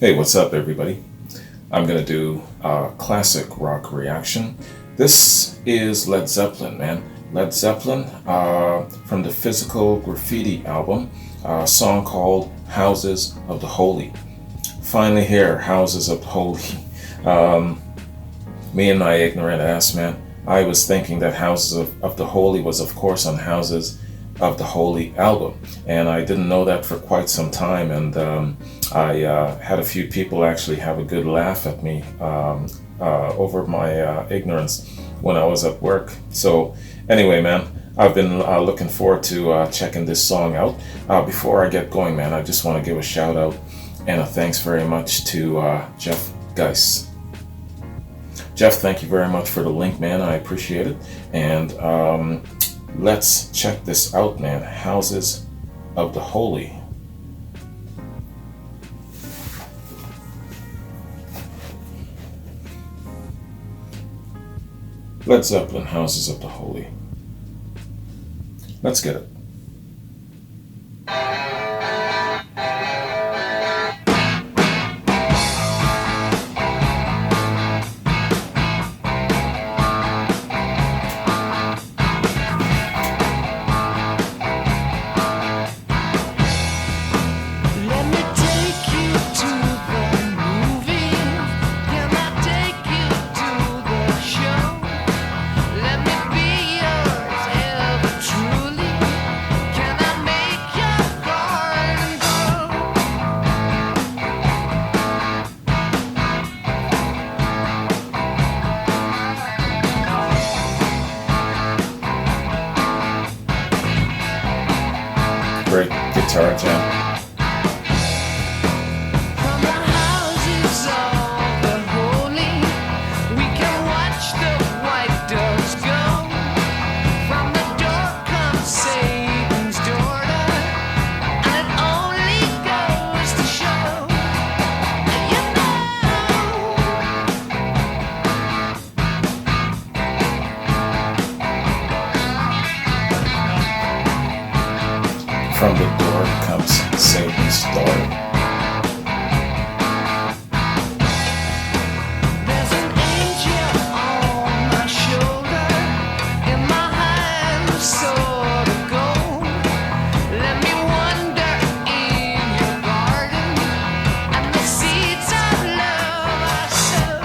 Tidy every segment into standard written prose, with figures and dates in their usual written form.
Hey, what's up, everybody? I'm gonna do a classic rock reaction. This is Led Zeppelin, man. Led Zeppelin from the Physical Graffiti album, a song called Houses of the Holy. Finally here, Houses of the Holy. Me and my ignorant ass, man. I was thinking that Houses of the Holy was, of course, on Houses of the Holy album, and I didn't know that for quite some time, and I had a few people actually have a good laugh at me over my ignorance when I was at work. So anyway, man, I've been looking forward to checking this song out. Before I get going, man, I just want to give a shout out and a thanks very much to Jeff Geis. Jeff, thank you very much for the link, man. I appreciate it. And let's check this out, man. Houses of the Holy. Led Zeppelin, Houses of the Holy. Let's get it. Great guitar jam. From the door comes Satan's daughter. There's an angel on my shoulder, in my hand a sword of gold. Let me wander in your garden, and the seeds of love I sow.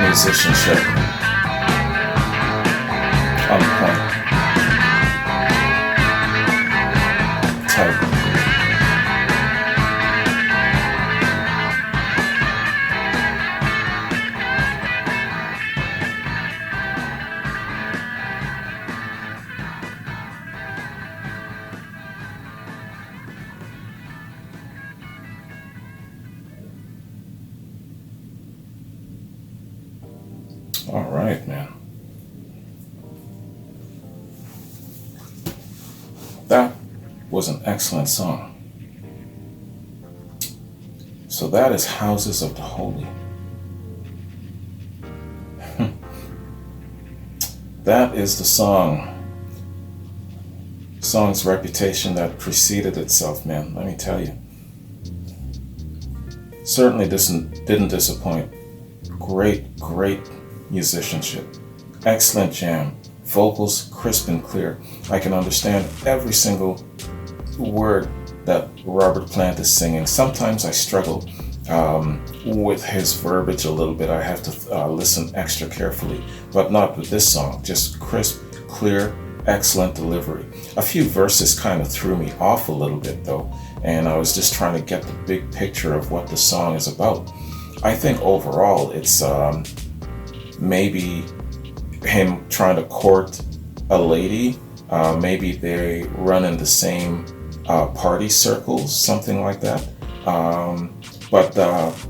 Musicianship on point. Tight. All right, man. That was an excellent song. So that is Houses of the Holy. That is the song's reputation that preceded itself, man. Let me tell you. Certainly didn't disappoint. Great musicianship. Excellent jam. Vocals crisp and clear. I can understand every single word that Robert Plant is singing. Sometimes I struggle with his verbiage a little bit. I have to listen extra carefully, but not with this song. Just crisp, clear, excellent delivery. A few verses kind of threw me off a little bit though, and I was just trying to get the big picture of what the song is about. I think overall it's maybe him trying to court a lady. Maybe they run in the same party circles, something like that. But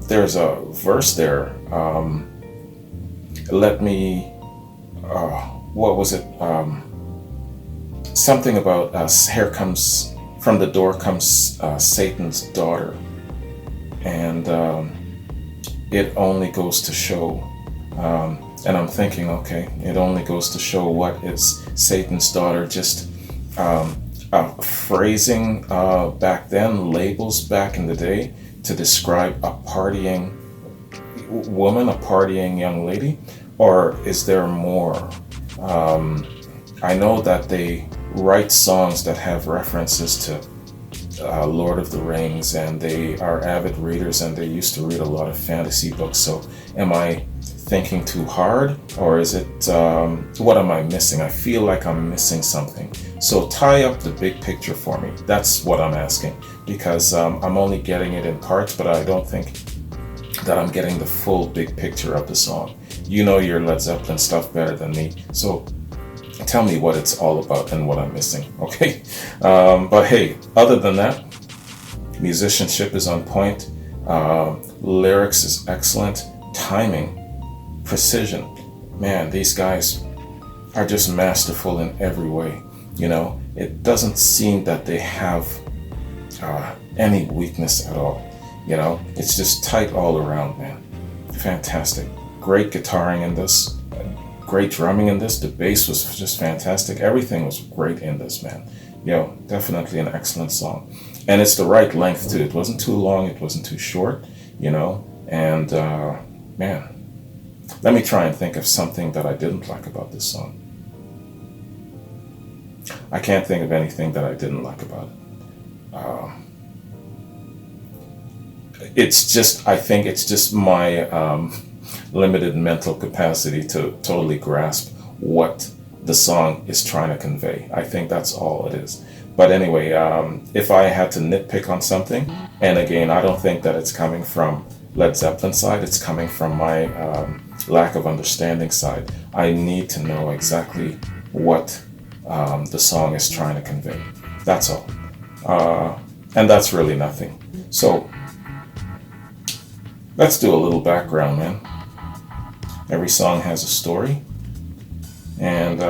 there's a verse there. What was it? Something about here comes, from the door comes Satan's daughter. And it only goes to show, and I'm thinking, okay, it only goes to show what is Satan's daughter, just phrasing back then, labels back in the day to describe a partying woman, a partying young lady, or is there more? I know that they write songs that have references to Lord of the Rings, and they are avid readers, and they used to read a lot of fantasy books. So am I thinking too hard, or is it, what am I missing? I feel like I'm missing something. So tie up the big picture for me. That's what I'm asking, because I'm only getting it in parts, but I don't think that I'm getting the full big picture of the song. You know your Led Zeppelin stuff better than me, so tell me what it's all about and what I'm missing, okay? But hey, other than that, musicianship is on point, lyrics is excellent, timing, precision. Man, these guys are just masterful in every way. You know, it doesn't seem that they have any weakness at all. You know, it's just tight all around, man. Fantastic. Great guitaring in this. Great drumming in this. The bass was just fantastic. Everything was great in this, man. Yo, definitely an excellent song. And it's the right length too. It wasn't too long, it wasn't too short, you know. And man, let me try and think of something that I didn't like about this song. I can't think of anything that I didn't like about it. It's just, I think it's just my limited mental capacity to totally grasp what the song is trying to convey. I think that's all it is. But anyway, if I had to nitpick on something, and again, I don't think that it's coming from Led Zeppelin side, it's coming from my lack of understanding side. I need to know exactly what the song is trying to convey. That's all. And that's really nothing. So let's do a little background, man. Every song has a story. And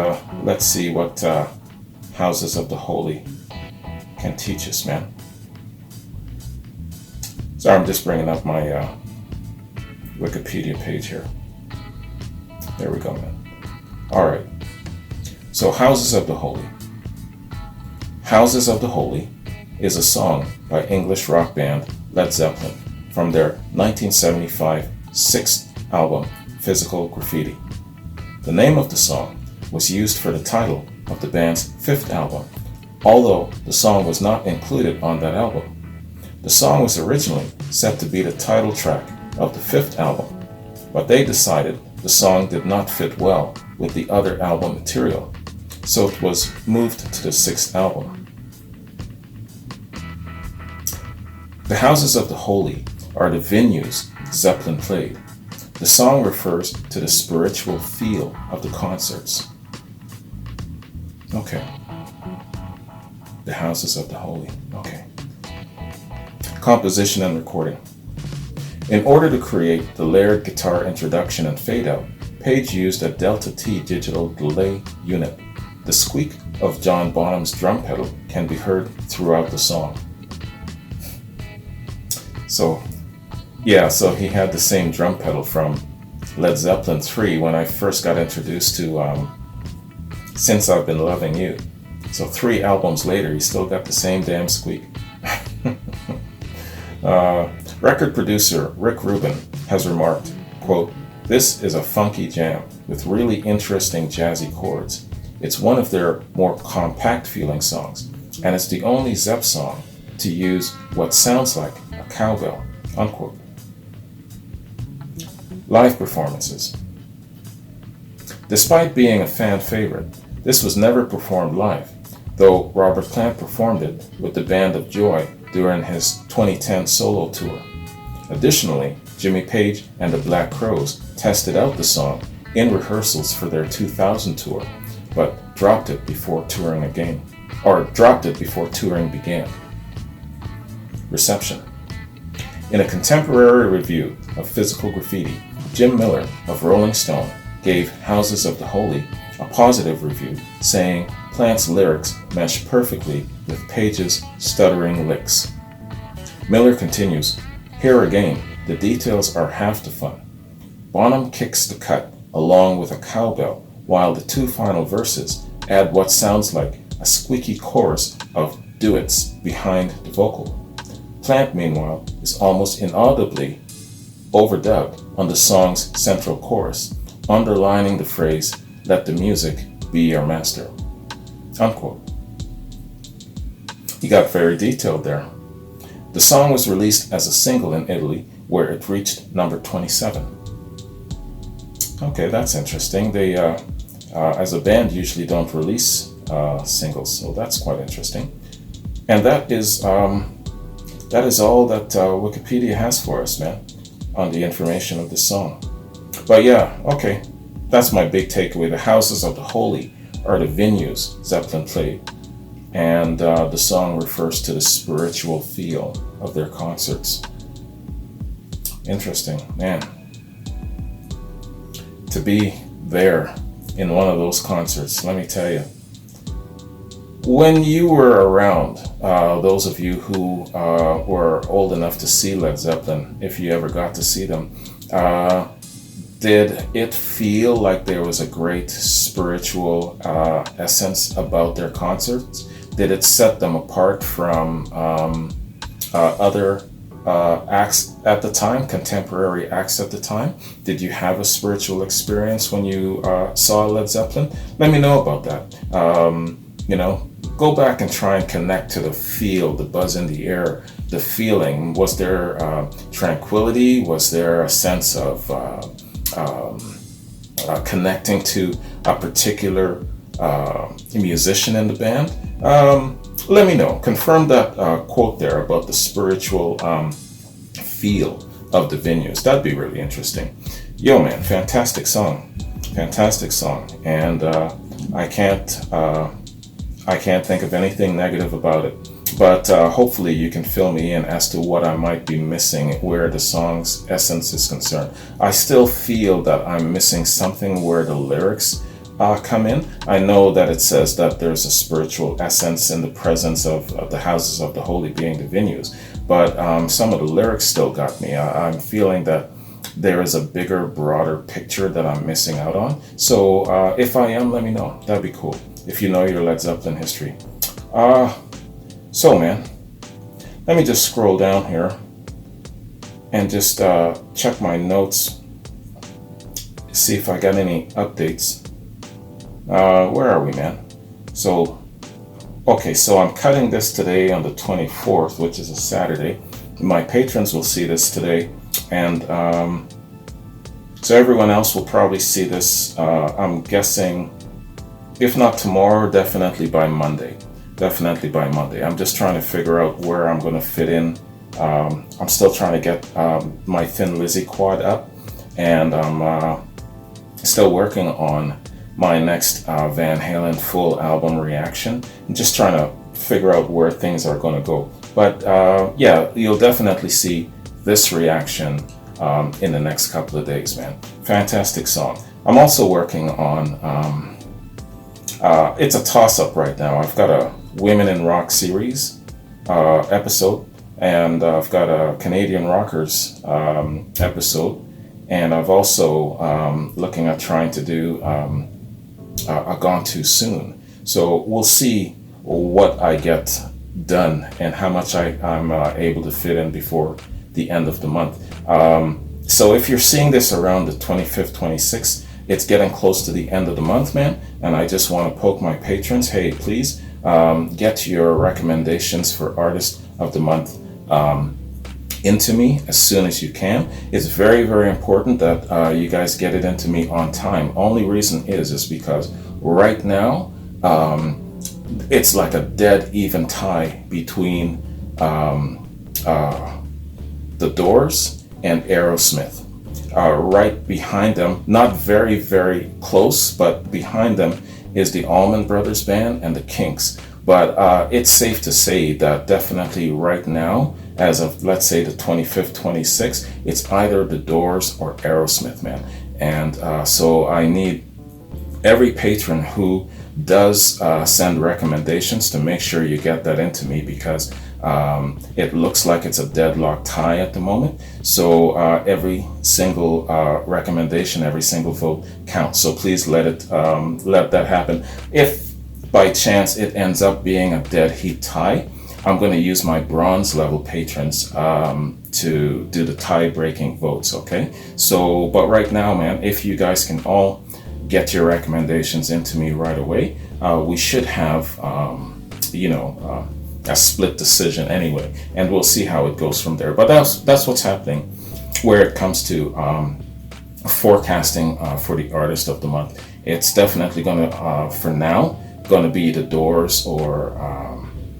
let's see what Houses of the Holy can teach us, man. Sorry, I'm just bringing up my Wikipedia page here. There we go, man. All right. So, Houses of the Holy. Houses of the Holy is a song by English rock band Led Zeppelin from their 1975 sixth album, Physical Graffiti. The name of the song was used for the title of the band's fifth album, although the song was not included on that album. The song was originally set to be the title track of the fifth album, but they decided the song did not fit well with the other album material, so it was moved to the sixth album. The Houses of the Holy are the venues Zeppelin played. The song refers to the spiritual feel of the concerts. Okay. The Houses of the Holy. Okay. Composition and recording. In order to create the layered guitar introduction and fade out, Page used a Delta T digital delay unit. The squeak of John Bonham's drum pedal can be heard throughout the song. So he had the same drum pedal from Led Zeppelin 3 when I first got introduced to Since I've Been Loving You. So 3 albums later, he still got the same damn squeak. Record producer Rick Rubin has remarked, quote, "This is a funky jam with really interesting jazzy chords. It's one of their more compact feeling songs, and it's the only Zepp song to use what sounds like a cowbell," unquote. Live performances. Despite being a fan favorite, this was never performed live, though Robert Plant performed it with the Band of Joy during his 2010 solo tour. Additionally, Jimmy Page and the Black Crowes tested out the song in rehearsals for their 2000 tour, but dropped it before touring began. Reception. In a contemporary review of Physical Graffiti, Jim Miller of Rolling Stone gave Houses of the Holy a positive review, saying Plant's lyrics mesh perfectly with Page's stuttering licks. Miller continues, "Here again, the details are half the fun. Bonham kicks the cut along with a cowbell, while the 2 final verses add what sounds like a squeaky chorus of duets behind the vocal. Plant, meanwhile, is almost inaudibly overdubbed on the song's central chorus, underlining the phrase, 'Let the music be your master,' unquote." He got very detailed there. The song was released as a single in Italy, where it reached number 27. Okay, that's interesting. They, as a band, usually don't release singles, so that's quite interesting. And that is all that Wikipedia has for us, man, on the information of this song. But yeah, okay, that's my big takeaway. The Houses of the Holy are the venues Zeppelin played, and the song refers to the spiritual feel of their concerts. Interesting, man. To be there in one of those concerts, let me tell you. When you were around, those of you who were old enough to see Led Zeppelin, if you ever got to see them, did it feel like there was a great spiritual essence about their concerts? Did it set them apart from other acts at the time, contemporary acts at the time? Did you have a spiritual experience when you saw Led Zeppelin? Let me know about that. Go back and try and connect to the feel, the buzz in the air, the feeling. Was there tranquility? Was there a sense of connecting to a particular musician in the band? Let me know. Confirm that quote there about the spiritual feel of the venues. That'd be really interesting. Yo, man, fantastic song. And I can't think of anything negative about it. But hopefully you can fill me in as to what I might be missing where the song's essence is concerned. I still feel that I'm missing something where the lyrics come in. I know that it says that there's a spiritual essence in the presence of the Houses of the Holy being the venues, but some of the lyrics still got me. I'm feeling that there is a bigger, broader picture that I'm missing out on. So if I am, let me know. That'd be cool, if you know your Led Zeppelin history. So man, let me just scroll down here and just check my notes, see if I got any updates. Where are we, man? So I'm cutting this today on the 24th, which is a Saturday. My patrons will see this today, and so everyone else will probably see this, I'm guessing, if not tomorrow, definitely by Monday. I'm just trying to figure out where I'm going to fit in. I'm still trying to get my Thin Lizzy quad up, and I'm still working on my next Van Halen full album reaction. I'm just trying to figure out where things are going to go. But yeah, you'll definitely see this reaction in the next couple of days, man. Fantastic song. I'm also working on, it's a toss-up right now. I've got a Women in Rock series episode, and I've got a Canadian Rockers episode, and I've also looking at trying to do a Gone Too Soon. So we'll see what I get done and how much I'm able to fit in before the end of the month. So if you're seeing this around the 25th, 26th, it's getting close to the end of the month, man, and I just want to poke my patrons. Hey, please get your recommendations for Artist of the Month into me as soon as you can. It's very, very important that you guys get it into me on time. Only reason is because right now it's like a dead even tie between the Doors and Aerosmith. Right behind them, not very, very close, but behind them is the Allman Brothers Band and the Kinks. But it's safe to say that definitely right now, as of let's say the 25th, 26th, it's either the Doors or Aerosmith, man. And so I need every patron who does send recommendations to make sure you get that into me, because it looks like it's a deadlock tie at the moment. So every single recommendation, every single vote counts. So please let that happen. If by chance it ends up being a dead heat tie, I'm going to use my bronze level patrons to do the tie breaking votes. Okay. So, but right now, man, if you guys can all get your recommendations into me right away, we should have, a split decision anyway, and we'll see how it goes from there. But that's what's happening where it comes to forecasting for the Artist of the Month. It's definitely going to, for now, going to be the Doors or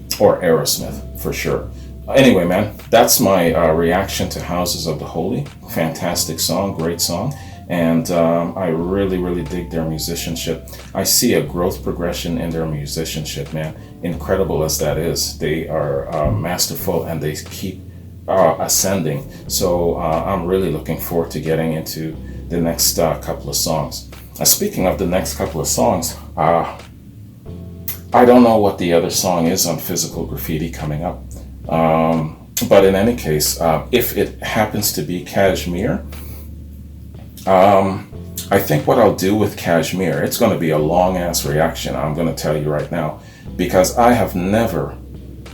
Aerosmith for sure. Anyway, man, that's my reaction to Houses of the Holy. Fantastic song, great song. And I really, really dig their musicianship. I see a growth progression in their musicianship, man. Incredible as that is. They are masterful and they keep ascending. So I'm really looking forward to getting into the next couple of songs. Speaking of the next couple of songs, I don't know what the other song is on Physical Graffiti coming up. But in any case, if it happens to be Kashmir, I think what I'll do with Kashmir, it's going to be a long ass reaction, I'm going to tell you right now, because I have never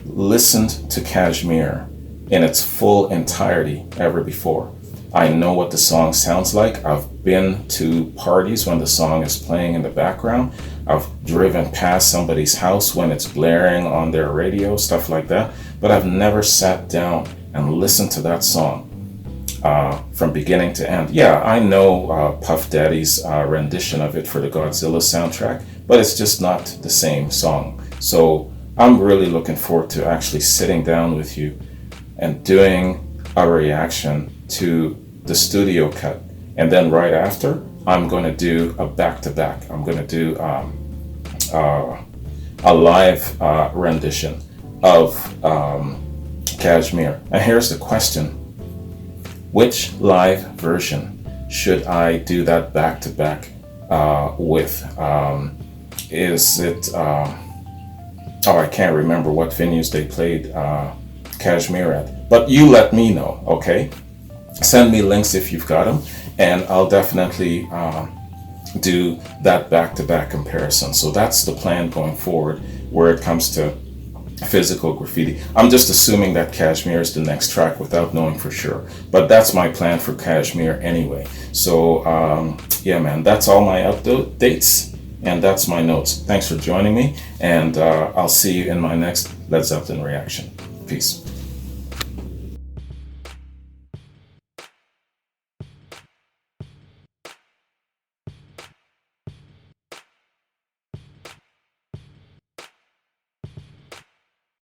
listened to Kashmir in its full entirety ever before. I know what the song sounds like. I've been to parties when the song is playing in the background. I've driven past somebody's house when it's blaring on their radio, stuff like that. But I've never sat down and listened to that song from beginning to end. Yeah, I know Puff Daddy's rendition of it for the Godzilla soundtrack, but it's just not the same song. So I'm really looking forward to actually sitting down with you and doing a reaction to the studio cut. And then right after, I'm going to do a back-to-back. I'm going to do a live rendition of Kashmir. And here's the question. Which live version should I do that back-to-back with? Is it... I can't remember what venues they played Kashmir at. But you let me know, okay? Send me links if you've got them, and I'll definitely do that back-to-back comparison. So that's the plan going forward where it comes to Physical Graffiti. I'm just assuming that Kashmir is the next track without knowing for sure. But that's my plan for Kashmir anyway. So, yeah, man, that's all my updates, and that's my notes. Thanks for joining me, and I'll see you in my next Led Zeppelin reaction. Peace.